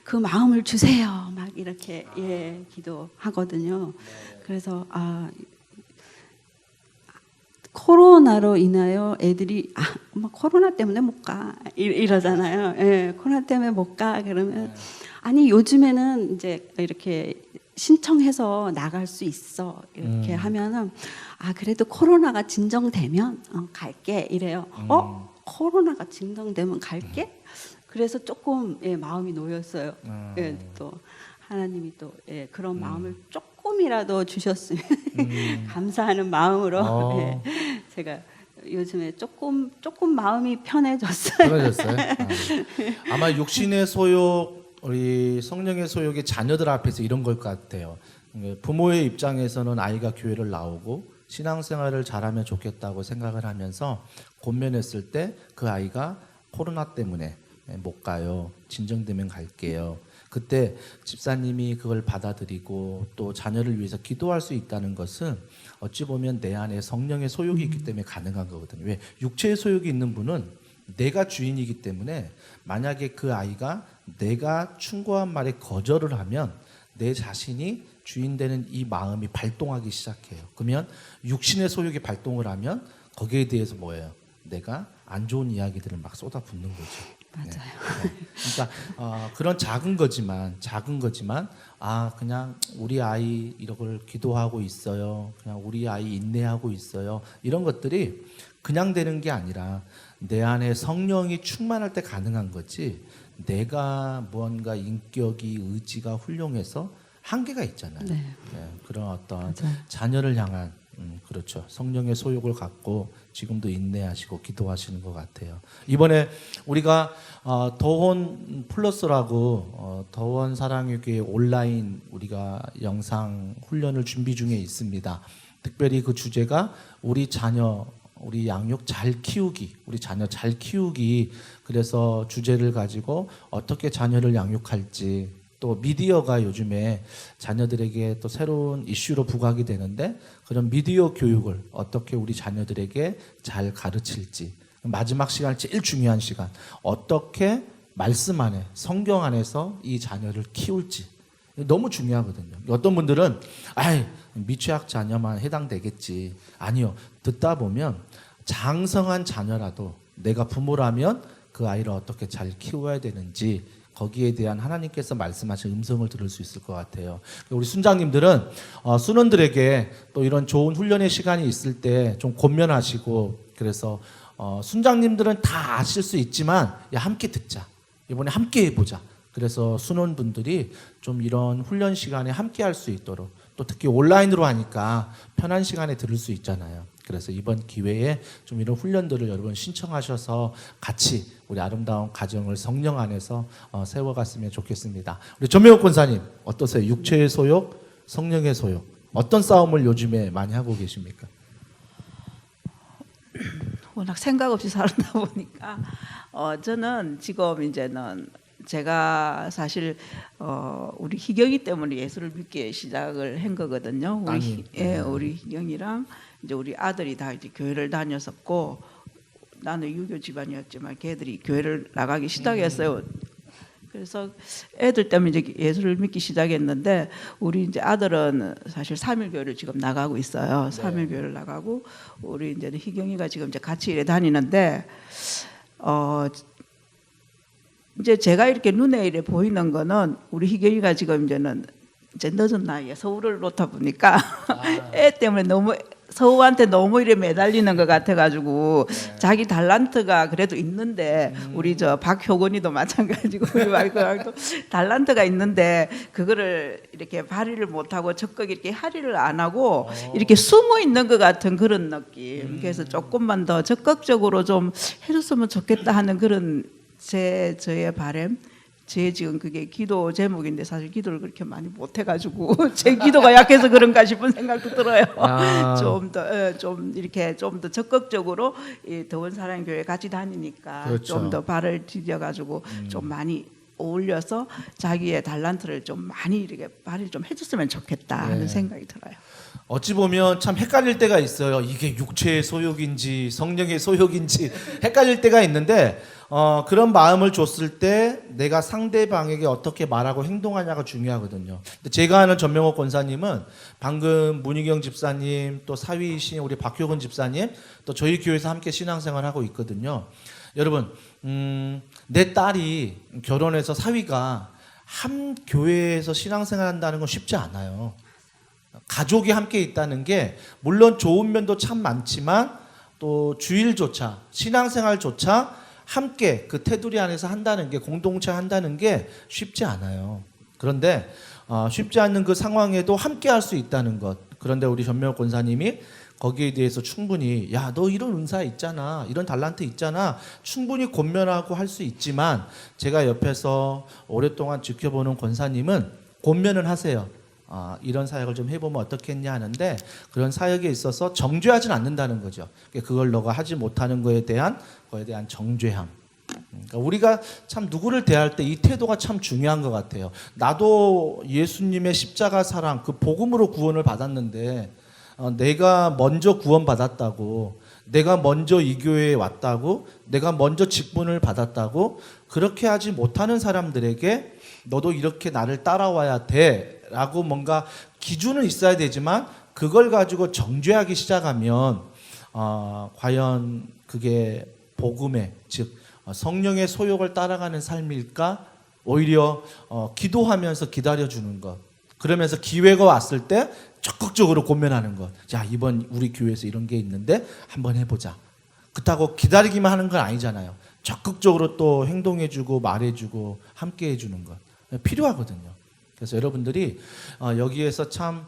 그 마음을 주세요. 막 이렇게 기도하거든요. 그래서 코로나로 인하여 애들이 엄마 코로나 때문에 못 가 이러잖아요. 예, 코로나 때문에 못 가 그러면 아니 요즘에는 이제 이렇게 신청해서 나갈 수 있어 이렇게 하면은 그래도 코로나가 진정되면 갈게 이래요. 코로나가 진정되면 갈게? 그래서 조금 마음이 놓였어요. 또 하나님이 또 그런 마음을 조금이라도 주셨으면 감사하는 마음으로 제가 요즘에 조금 마음이 편해졌어요. 편해졌어요. 아마 육신의 소욕, 우리 성령의 소욕이 자녀들 앞에서 이런 걸 것 같아요. 부모의 입장에서는 아이가 교회를 나오고 신앙생활을 잘하면 좋겠다고 생각을 하면서 권면했을 때 그 아이가 코로나 때문에 못 가요. 진정되면 갈게요. 그때 집사님이 그걸 받아들이고 또 자녀를 위해서 기도할 수 있다는 것은 어찌 보면 내 안에 성령의 소욕이 있기 때문에 가능한 거거든요. 왜? 육체의 소욕이 있는 분은 내가 주인이기 때문에 만약에 그 아이가 내가 충고한 말에 거절을 하면 내 자신이 주인 되는 이 마음이 발동하기 시작해요. 그러면 육신의 소욕이 발동을 하면 거기에 대해서 뭐예요? 내가 안 좋은 이야기들을 막 쏟아붓는 거죠. 맞아요. 그러니까 그런 작은 거지만 그냥 우리 아이 이걸 기도하고 있어요. 그냥 우리 아이 인내하고 있어요. 이런 것들이 그냥 되는 게 아니라 내 안에 성령이 충만할 때 가능한 거지. 내가 무언가 인격이 의지가 훌륭해서 한계가 있잖아요. 네. 그런 어떤 맞아요. 자녀를 향한 그렇죠. 성령의 소욕을 갖고 지금도 인내하시고 기도하시는 것 같아요. 이번에 우리가 더원 플러스라고 더원 사랑의 교회 온라인 우리가 영상 훈련을 준비 중에 있습니다. 특별히 그 주제가 우리 자녀 우리 양육 잘 키우기, 우리 자녀 잘 키우기. 그래서 주제를 가지고 어떻게 자녀를 양육할지, 또 미디어가 요즘에 자녀들에게 또 새로운 이슈로 부각이 되는데 그런 미디어 교육을 어떻게 우리 자녀들에게 잘 가르칠지, 마지막 시간 제일 중요한 시간, 어떻게 말씀 안에 성경 안에서 이 자녀를 키울지 너무 중요하거든요. 어떤 분들은 미취학 자녀만 해당되겠지. 아니요. 듣다 보면 장성한 자녀라도 내가 부모라면 그 아이를 어떻게 잘 키워야 되는지 거기에 대한 하나님께서 말씀하신 음성을 들을 수 있을 것 같아요. 우리 순장님들은 순원들에게 또 이런 좋은 훈련의 시간이 있을 때 좀 권면하시고, 그래서 순장님들은 다 아실 수 있지만 야, 함께 듣자. 이번에 함께 해보자. 그래서 순원분들이 좀 이런 훈련 시간에 함께 할 수 있도록 또 특히 온라인으로 하니까 편한 시간에 들을 수 있잖아요. 그래서 이번 기회에 좀 이런 훈련들을 여러분 신청하셔서 같이 우리 아름다운 가정을 성령 안에서 세워갔으면 좋겠습니다. 우리 전명욱 권사님 어떠세요? 육체의 소욕, 성령의 소욕 어떤 싸움을 요즘에 많이 하고 계십니까? 워낙 생각 없이 살다 보니까 저는 지금 이제는 제가 사실 우리 희경이 때문에 예수를 믿기 시작을 한 거거든요. 우리 희경이랑 이제 우리 아들이 다 이제 교회를 다녔었고 나는 유교 집안이었지만 걔들이 교회를 나가기 시작했어요. 그래서 애들 때문에 이제 예수를 믿기 시작했는데 우리 이제 아들은 사실 삼일교회를 지금 나가고 있어요. 삼일교회를 나가고 우리 이제 희경이가 지금 이제 같이 일에 다니는데 이제 제가 이렇게 눈에 이래 보이는 거는 우리 희경이가 지금 이제는 이제 늦은 나이에 서울을 놓다 보니까 애 때문에 너무 서우한테 너무 이래 매달리는 것 같아가지고 자기 달란트가 그래도 있는데 우리 저 박효건이도 마찬가지고 우리 와이프랑도 달란트가 있는데 그거를 이렇게 발휘를 못하고 적극 이렇게 할애를 안 하고 이렇게 숨어 있는 것 같은 그런 느낌. 그래서 조금만 더 적극적으로 좀 해줬으면 좋겠다 하는 그런 저의 바람. 제 지금 그게 기도 제목인데 사실 기도를 그렇게 많이 못 해가지고 제 기도가 약해서 그런가 싶은 생각도 들어요. 좀 이렇게 좀 더 적극적으로 이 더운 사랑 교회 같이 다니니까 그렇죠. 좀 더 발을 디뎌가지고 좀 많이 어울려서 자기의 달란트를 좀 많이 이렇게 발휘 좀 해줬으면 좋겠다 하는 생각이 들어요. 어찌 보면 참 헷갈릴 때가 있어요. 이게 육체의 소욕인지 성령의 소욕인지 헷갈릴 때가 있는데 그런 마음을 줬을 때 내가 상대방에게 어떻게 말하고 행동하냐가 중요하거든요. 근데 제가 아는 전명옥 권사님은 방금 문희경 집사님 또 사위이신 우리 박효근 집사님 또 저희 교회에서 함께 신앙생활하고 있거든요. 여러분 내 딸이 결혼해서 사위가 한 교회에서 신앙생활한다는 건 쉽지 않아요. 가족이 함께 있다는 게 물론 좋은 면도 참 많지만 또 주일조차 신앙생활조차 함께 그 테두리 안에서 한다는 게 공동체 한다는 게 쉽지 않아요. 그런데 쉽지 않는 그 상황에도 함께 할 수 있다는 것. 그런데 우리 전명욱 권사님이 거기에 대해서 충분히 야, 너 이런 은사 있잖아. 이런 달란트 있잖아. 충분히 권면하고 할 수 있지만 제가 옆에서 오랫동안 지켜보는 권사님은 권면은 하세요. 이런 사역을 좀 해보면 어떻겠냐 하는데 그런 사역에 있어서 정죄하진 않는다는 거죠. 그걸 너가 하지 못하는 거에 대한 정죄함. 그러니까 우리가 참 누구를 대할 때 이 태도가 참 중요한 것 같아요. 나도 예수님의 십자가 사랑 그 복음으로 구원을 받았는데 내가 먼저 구원받았다고 내가 먼저 이 교회에 왔다고 내가 먼저 직분을 받았다고 그렇게 하지 못하는 사람들에게 너도 이렇게 나를 따라와야 돼 라고 뭔가 기준은 있어야 되지만 그걸 가지고 정죄하기 시작하면 과연 그게 복음의 즉 성령의 소욕을 따라가는 삶일까? 오히려 기도하면서 기다려주는 것 그러면서 기회가 왔을 때 적극적으로 권면하는 것. 자, 이번 우리 교회에서 이런 게 있는데 한번 해보자. 그렇다고 기다리기만 하는 건 아니잖아요. 적극적으로 또 행동해주고 말해주고 함께 해주는 것 필요하거든요. 그래서 여러분들이 여기에서 참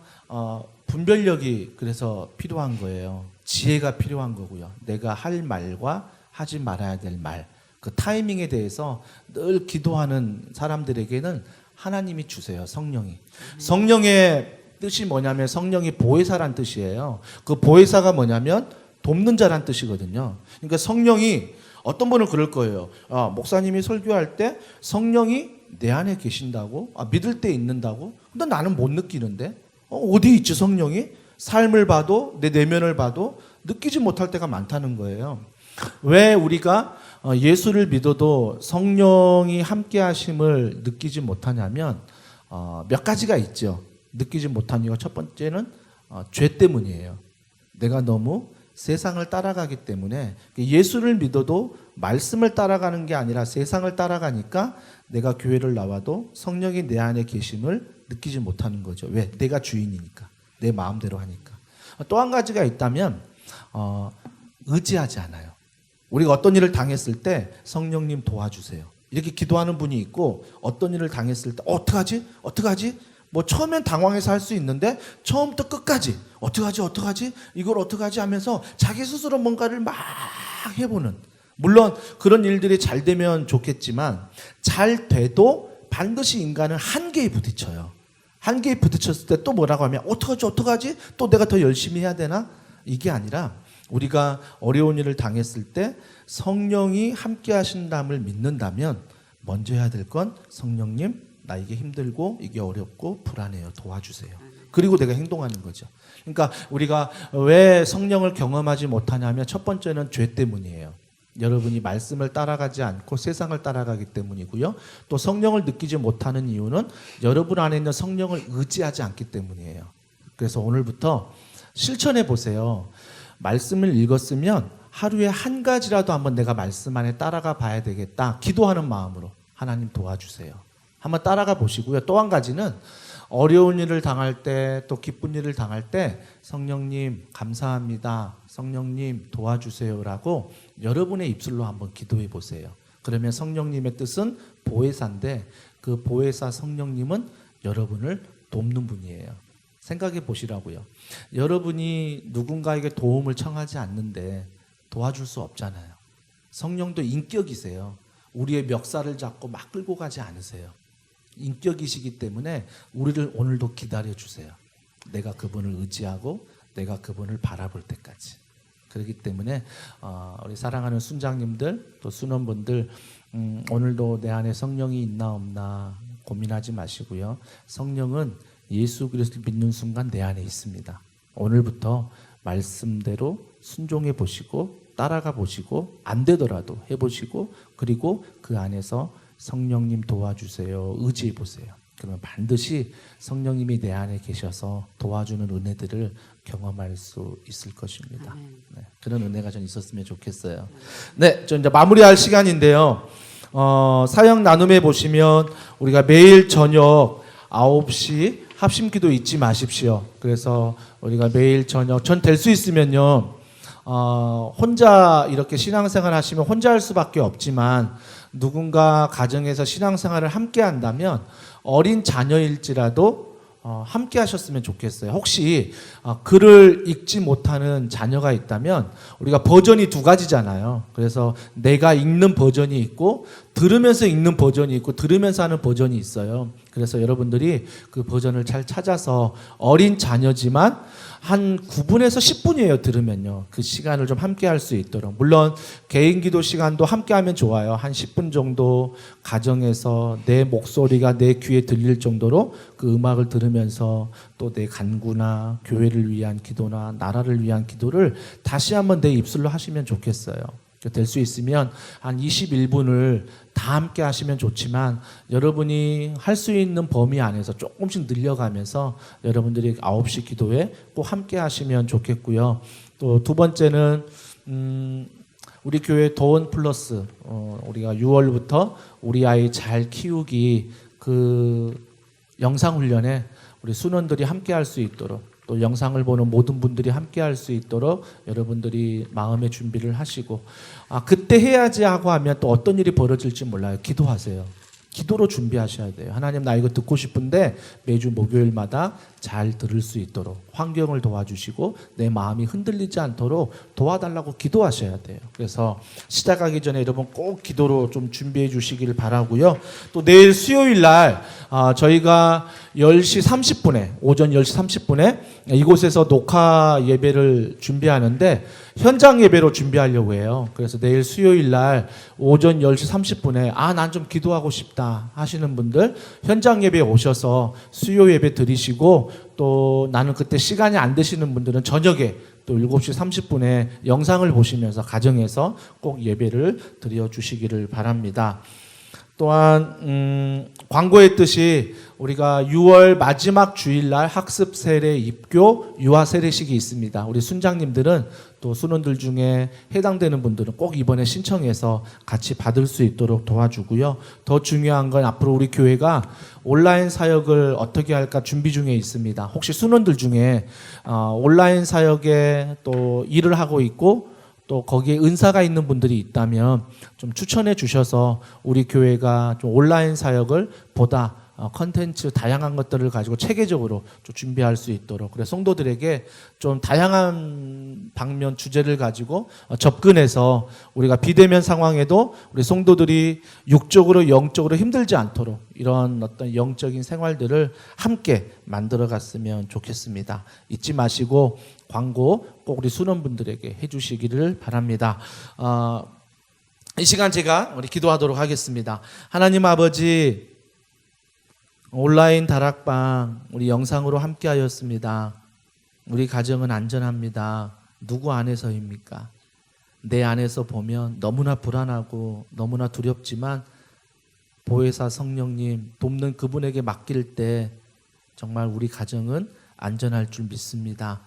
분별력이 그래서 필요한 거예요. 지혜가 필요한 거고요. 내가 할 말과 하지 말아야 될 말, 그 타이밍에 대해서 늘 기도하는 사람들에게는 하나님이 주세요. 성령이. 성령의 뜻이 뭐냐면 성령이 보혜사란 뜻이에요. 그 보혜사가 뭐냐면 돕는 자란 뜻이거든요. 그러니까 성령이 어떤 분은 그럴 거예요. 목사님이 설교할 때 성령이 내 안에 계신다고? 믿을 때 있는다고? 근데 나는 못 느끼는데? 어디 있지 성령이? 삶을 봐도 내 내면을 봐도 느끼지 못할 때가 많다는 거예요. 왜 우리가 예수를 믿어도 성령이 함께 하심을 느끼지 못하냐면 몇 가지가 있죠. 느끼지 못한 이유가 첫 번째는 죄 때문이에요. 내가 너무 세상을 따라가기 때문에 예수를 믿어도 말씀을 따라가는 게 아니라 세상을 따라가니까 내가 교회를 나와도 성령이 내 안에 계심을 느끼지 못하는 거죠. 왜? 내가 주인이니까. 내 마음대로 하니까. 또 한 가지가 있다면 의지하지 않아요. 우리가 어떤 일을 당했을 때 성령님 도와주세요. 이렇게 기도하는 분이 있고 어떤 일을 당했을 때 어떡하지? 뭐 처음엔 당황해서 할 수 있는데 처음부터 끝까지 어떡하지 이걸 어떡하지 하면서 자기 스스로 뭔가를 막 해보는, 물론 그런 일들이 잘 되면 좋겠지만 잘 돼도 반드시 인간은 한계에 부딪혀요. 한계에 부딪혔을 때 또 뭐라고 하면 어떡하지 또 내가 더 열심히 해야 되나? 이게 아니라 우리가 어려운 일을 당했을 때 성령이 함께 하신다음을 믿는다면 먼저 해야 될 건 성령님, 나 이게 힘들고 이게 어렵고 불안해요. 도와주세요. 그리고 내가 행동하는 거죠. 그러니까 우리가 왜 성령을 경험하지 못하냐면 첫 번째는 죄 때문이에요. 여러분이 말씀을 따라가지 않고 세상을 따라가기 때문이고요. 또 성령을 느끼지 못하는 이유는 여러분 안에 있는 성령을 의지하지 않기 때문이에요. 그래서 오늘부터 실천해 보세요. 말씀을 읽었으면 하루에 한 가지라도 한번 내가 말씀 안에 따라가 봐야 되겠다. 기도하는 마음으로 하나님 도와주세요. 한번 따라가 보시고요. 또 한 가지는 어려운 일을 당할 때, 또 기쁜 일을 당할 때 성령님 감사합니다, 성령님 도와주세요라고 여러분의 입술로 한번 기도해 보세요. 그러면 성령님의 뜻은 보혜사인데 그 보혜사 성령님은 여러분을 돕는 분이에요. 생각해 보시라고요. 여러분이 누군가에게 도움을 청하지 않는데 도와줄 수 없잖아요. 성령도 인격이세요. 우리의 멱살을 잡고 막 끌고 가지 않으세요. 인격이시기 때문에 우리를 오늘도 기다려주세요. 내가 그분을 의지하고 내가 그분을 바라볼 때까지. 그렇기 때문에 우리 사랑하는 순장님들 또 순원분들 오늘도 내 안에 성령이 있나 없나 고민하지 마시고요. 성령은 예수 그리스도를 믿는 순간 내 안에 있습니다. 오늘부터 말씀대로 순종해 보시고 따라가 보시고 안 되더라도 해보시고 그리고 그 안에서 성령님 도와주세요 의지해 보세요. 그러면 반드시 성령님이 내 안에 계셔서 도와주는 은혜들을 경험할 수 있을 것입니다. 네, 그런 은혜가 좀 있었으면 좋겠어요. 네, 저 이제 마무리할 시간인데요. 사역 나눔에 보시면 우리가 매일 저녁 9시 합심기도 잊지 마십시오. 그래서 우리가 매일 저녁 전 될 수 있으면요. 혼자 이렇게 신앙생활 하시면 혼자 할 수밖에 없지만 누군가 가정에서 신앙생활을 함께 한다면 어린 자녀일지라도 함께 하셨으면 좋겠어요. 혹시 글을 읽지 못하는 자녀가 있다면 우리가 버전이 두 가지잖아요. 그래서 내가 읽는 버전이 있고 들으면서 읽는 버전이 있고 들으면서 하는 버전이 있어요. 그래서 여러분들이 그 버전을 잘 찾아서 어린 자녀지만 한 9분에서 10분이에요. 들으면요. 그 시간을 좀 함께 할 수 있도록. 물론 개인 기도 시간도 함께 하면 좋아요. 한 10분 정도 가정에서 내 목소리가 내 귀에 들릴 정도로 그 음악을 들으면서 또 내 간구나 교회를 위한 기도나 나라를 위한 기도를 다시 한번 내 입술로 하시면 좋겠어요. 될 수 있으면 한 21분을 다 함께 하시면 좋지만 여러분이 할 수 있는 범위 안에서 조금씩 늘려가면서 여러분들이 9시 기도에 꼭 함께 하시면 좋겠고요. 또 두 번째는 우리 교회 도원 플러스 우리가 6월부터 우리 아이 잘 키우기 그 영상 훈련에 우리 순원들이 함께 할 수 있도록 또 영상을 보는 모든 분들이 함께 할 수 있도록 여러분들이 마음의 준비를 하시고 그때 해야지 하고 하면 또 어떤 일이 벌어질지 몰라요. 기도하세요. 기도로 준비하셔야 돼요. 하나님 나 이거 듣고 싶은데 매주 목요일마다 잘 들을 수 있도록 환경을 도와주시고 내 마음이 흔들리지 않도록 도와달라고 기도하셔야 돼요. 그래서 시작하기 전에 여러분 꼭 기도로 좀 준비해 주시길 바라고요. 또 내일 수요일 날 저희가 10시 30분에 오전 10시 30분에 이곳에서 녹화 예배를 준비하는데 현장 예배로 준비하려고 해요. 그래서 내일 수요일 날 오전 10시 30분에 난 좀 기도하고 싶다 하시는 분들 현장 예배에 오셔서 수요 예배 드리시고 또 나는 그때 시간이 안 되시는 분들은 저녁에 또 7시 30분에 영상을 보시면서 가정에서 꼭 예배를 드려 주시기를 바랍니다. 또한 광고했듯이 우리가 6월 마지막 주일날 학습 세례 입교 유아 세례식이 있습니다. 우리 순장님들은 또 순원들 중에 해당되는 분들은 꼭 이번에 신청해서 같이 받을 수 있도록 도와주고요. 더 중요한 건 앞으로 우리 교회가 온라인 사역을 어떻게 할까 준비 중에 있습니다. 혹시 순원들 중에 온라인 사역에 또 일을 하고 있고 또 거기에 은사가 있는 분들이 있다면 좀 추천해 주셔서 우리 교회가 좀 온라인 사역을 보다 컨텐츠 다양한 것들을 가지고 체계적으로 좀 준비할 수 있도록 그래 성도들에게 좀 다양한 방면 주제를 가지고 접근해서 우리가 비대면 상황에도 우리 성도들이 육적으로 영적으로 힘들지 않도록 이런 어떤 영적인 생활들을 함께 만들어 갔으면 좋겠습니다. 잊지 마시고 광고 꼭 우리 수련분들에게 해주시기를 바랍니다. 이 시간 제가 우리 기도하도록 하겠습니다. 하나님 아버지, 온라인 다락방 우리 영상으로 함께 하였습니다. 우리 가정은 안전합니다. 누구 안에서입니까? 내 안에서 보면 너무나 불안하고 너무나 두렵지만 보혜사 성령님 돕는 그분에게 맡길 때 정말 우리 가정은 안전할 줄 믿습니다.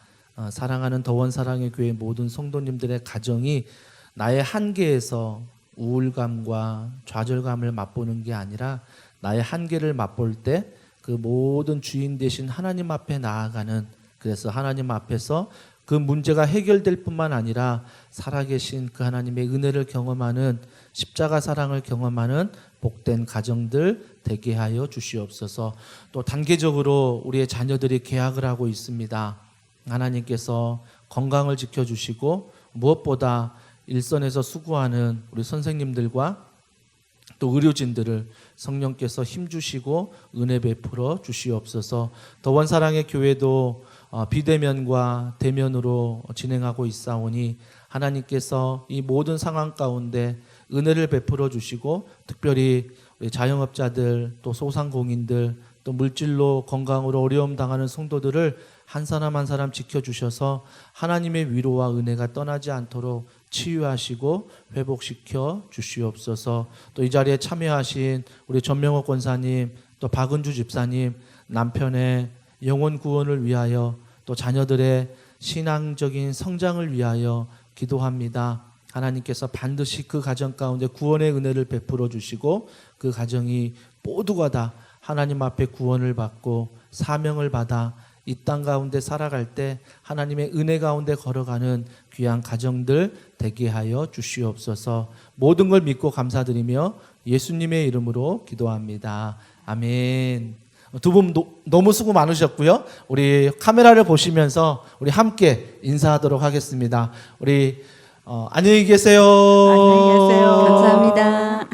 사랑하는 더원 사랑의 교회 모든 성도님들의 가정이 나의 한계에서 우울감과 좌절감을 맛보는 게 아니라 나의 한계를 맛볼 때 그 모든 주인 되신 하나님 앞에 나아가는, 그래서 하나님 앞에서 그 문제가 해결될 뿐만 아니라 살아계신 그 하나님의 은혜를 경험하는, 십자가 사랑을 경험하는 복된 가정들 되게 하여 주시옵소서. 또 단계적으로 우리의 자녀들이 계약을 하고 있습니다. 하나님께서 건강을 지켜주시고 무엇보다 일선에서 수고하는 우리 선생님들과 또 의료진들을 성령께서 힘주시고 은혜 베풀어 주시옵소서. 더원 사랑의 교회도 비대면과 대면으로 진행하고 있사오니 하나님께서 이 모든 상황 가운데 은혜를 베풀어 주시고 특별히 우리 자영업자들 또 소상공인들 또 물질로 건강으로 어려움 당하는 성도들을 한 사람 한 사람 지켜주셔서 하나님의 위로와 은혜가 떠나지 않도록 치유하시고 회복시켜 주시옵소서. 또 이 자리에 참여하신 우리 전명호 권사님 또 박은주 집사님 남편의 영혼 구원을 위하여 또 자녀들의 신앙적인 성장을 위하여 기도합니다. 하나님께서 반드시 그 가정 가운데 구원의 은혜를 베풀어 주시고 그 가정이 모두가 다 하나님 앞에 구원을 받고 사명을 받아 이 땅 가운데 살아갈 때 하나님의 은혜 가운데 걸어가는 귀한 가정들 되게 하여 주시옵소서. 모든 걸 믿고 감사드리며 예수님의 이름으로 기도합니다. 아멘. 두 분 너무 수고 많으셨고요. 우리 카메라를 보시면서 우리 함께 인사하도록 하겠습니다. 우리 안녕히 계세요. 안녕히 계세요. 감사합니다.